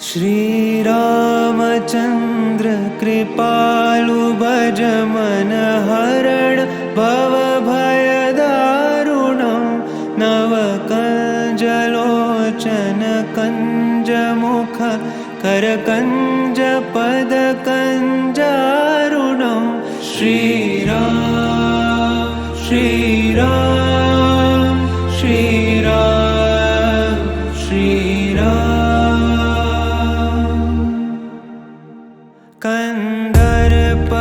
श्रीरामचन्द्र कृपालु भज मन हरण भव भय दारुणं नवकञ्जलोचन कञ्जमुख करकञ्ज पद कञ्जारुणं श्रीराम श्रीराम श्रीराम श्रीराम कंदर्प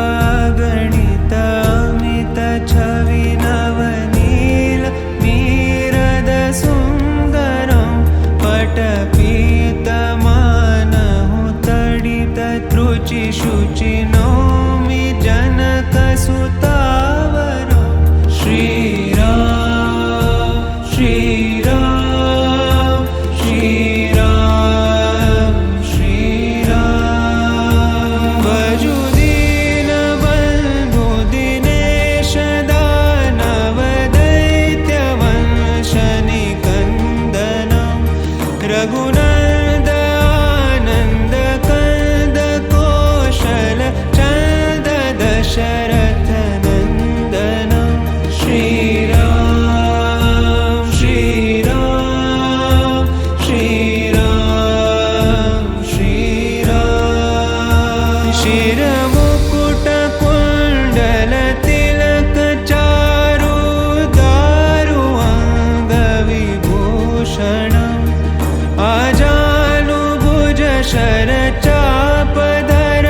गणित अमित छवि नवनील मीरद सुंदरं पटपीतमानहु तडित त्रुचि शुचि नौमि जनकसुतावरं श्रीराम श्रीराम श्रीराम श्रीराम भजु दीनबन्धु दिनेश दानव दैत्यवंश निकन्दनं रघुनन्द आनन्द कंद कौशल चन्द दशरथ नन्दनं श्रीराम श्रीराम श्रीराम श्रीराम शिरमुकुट कुण्डल तिलक चारु दारु अङ्गविभूषणम् आजानुभुज शर चापधर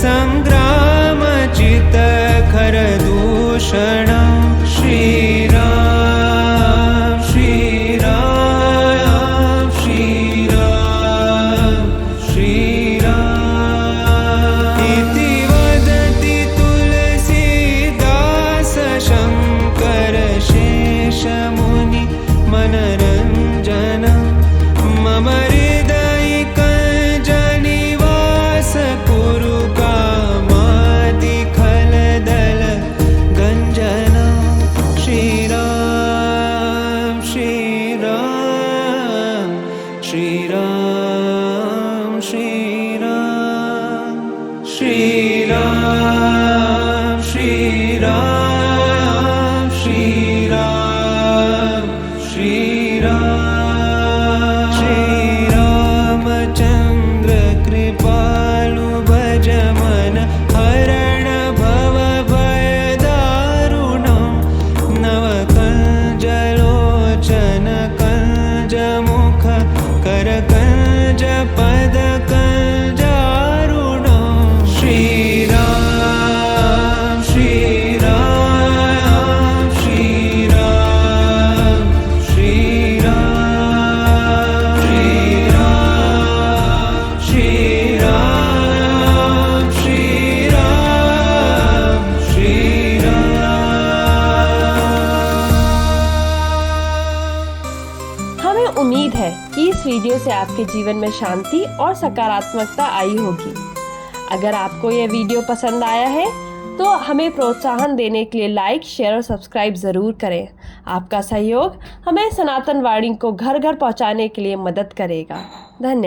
सङ्ग्रामचित खर दूषणं श्रीराम श्रीराम श्रीराम श्रीराम इति वदति तुलसीदास शङ्कर शेषमुनि मनरञ्जनं मम हृदयिकञ्जनिवास कुरु कामादिखलदल गञ्जनं श्रीराम श्रीराम श्रीराम श्रीराम श्रीराम श्रीराम श्रीराम श्रीराम श्रीरामचन्द्र कृपालु भज मन हरण भव भय दारुणं नवकञ्जलोचन कञ्जमुख करकञ्ज पद कञ्जारुणं श्रीराम श्रीराम श्रीराम श्रीराम श्रीराम श्रीराम श्रीराम श्रीराम। हमें उम्मीद है कि इस वीडियो से आपके जीवन में शांति और सकारात्मकता आई होगी। अगर आपको यह वीडियो पसंद आया है तो हमें प्रोत्साहन देने के लिए लाइक, शेयर और सब्सक्राइब ज़रूर करें। आपका सहयोग हमें सनातन वाणी को घर घर पहुंचाने के लिए मदद करेगा। धन्यवाद।